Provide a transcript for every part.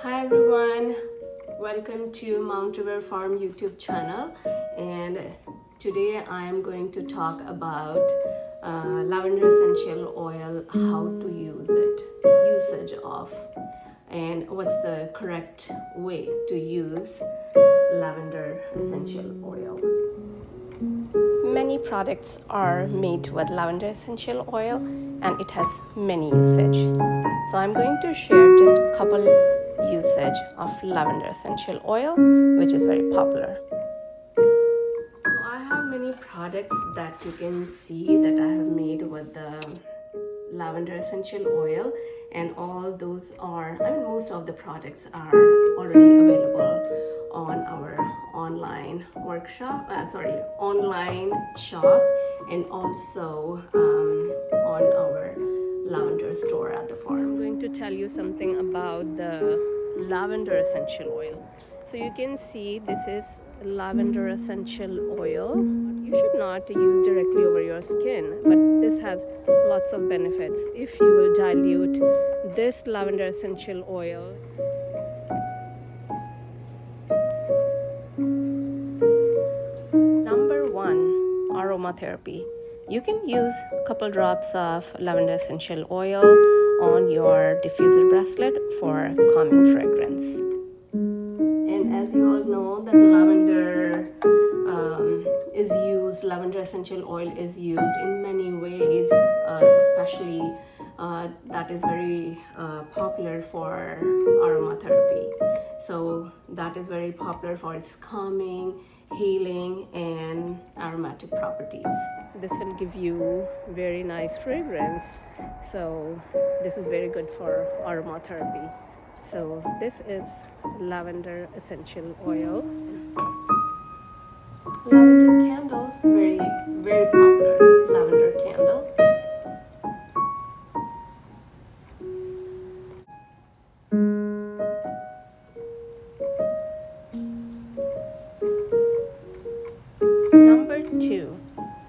Hi everyone, welcome to Mount River Farm YouTube channel, and today I am going to talk about lavender essential oil, how to use it, usage of, and what's the correct way to use lavender essential oil. Many products are made with lavender essential oil and it has many usage. So I'm going to share just a couple usage of lavender essential oil, which is very popular. So I have many products that you can see that I have made with the lavender essential oil, and all those are, most of the products are already available on our online online shop, and also on our lavender store at the farm. I'm going to tell you something about the lavender essential oil. So you can see this is lavender essential oil. You should not use directly over your skin, but this has lots of benefits. If you will dilute this lavender essential oil, number one, aromatherapy. You can use a couple drops of lavender essential oil on your diffuser bracelet for calming fragrance. And as you all know, that lavender essential oil is used in many ways, especially that is very popular for aromatherapy. So that is very popular for its calming, healing, and aromatic properties. This will give you very nice fragrance. So this is very good for aromatherapy. So this is lavender essential oils. Lavender candle, very popular lavender candle. Number two,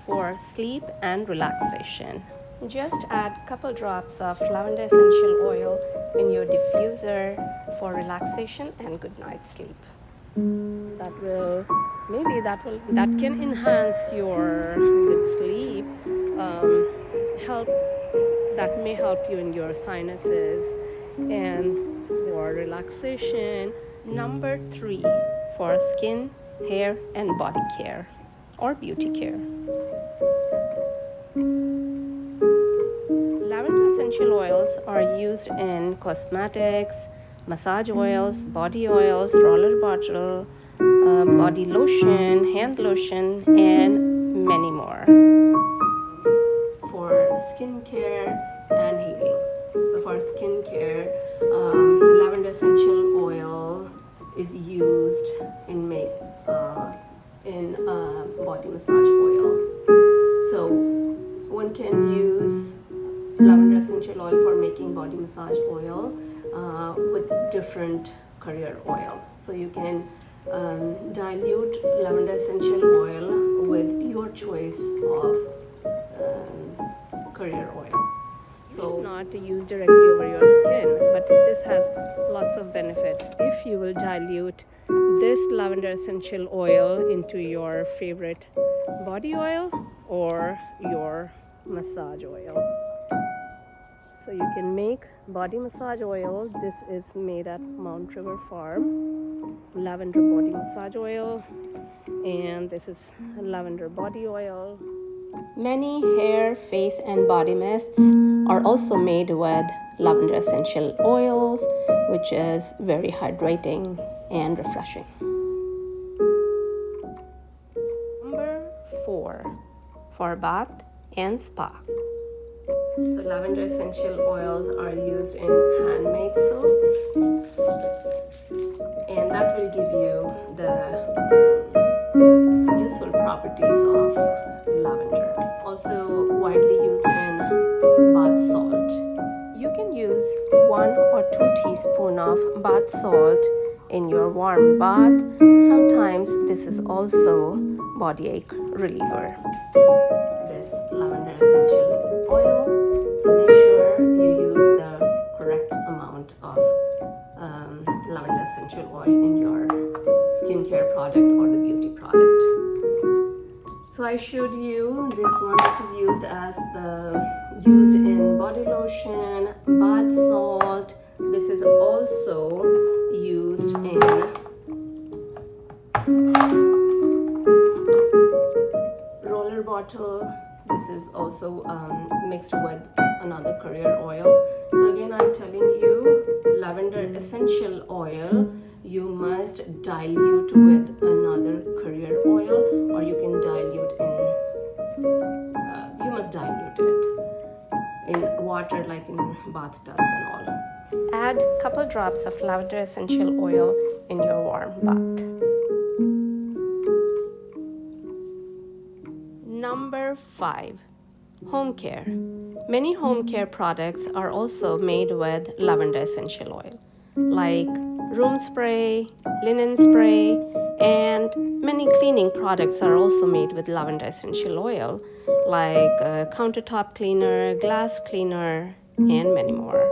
for sleep and relaxation. Just add a couple drops of lavender essential oil in your diffuser for relaxation and good night's sleep. That can enhance your good sleep. That may help you in your sinuses and for relaxation. Number three, for skin, hair, and body care or beauty care. Lavender essential oils are used in cosmetics, massage oils, body oils, roller bottle, body lotion, hand lotion, and many more. For skincare and healing. So for skincare, the lavender essential oil is used in body massage oil. So one can use lavender essential oil for making body massage oil with different career oil. So you can dilute lavender essential oil with your choice of career oil. So not to use directly over your skin, but this has lots of benefits. If you will dilute this lavender essential oil into your favorite body oil or your massage oil. So you can make body massage oil. This is made at Mount River Farm, lavender body massage oil, and this is lavender body oil. Many hair, face, and body mists are also made with lavender essential oils, which is very hydrating and refreshing. Number four, for bath and spa. So lavender essential oils are used in handmade soaps, and that will give you the useful properties of lavender. Also widely used in bath salt. You can use 1 or 2 teaspoons of bath salt in your warm bath. Sometimes this is also body ache reliever. This lavender essential oil. So make sure you use the correct amount of I showed you this one. This is used in body lotion, bath salt. This is also used in roller bottle. This is also mixed with another career oil. So again, I'm telling you, lavender essential oil, you must dilute with another career oil, or you can dilute you must dilute it in water, like in bathtubs and all. Add a couple drops of lavender essential oil in your warm bath. Number 5, home care. Many home care products are also made with lavender essential oil, like room spray, linen spray, and many cleaning products are also made with lavender essential oil, like countertop cleaner, glass cleaner, and many more.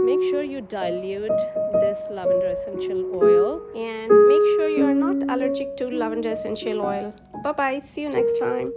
Make sure you dilute this lavender essential oil, and make sure you are not allergic to lavender essential oil. Bye bye, see you next time.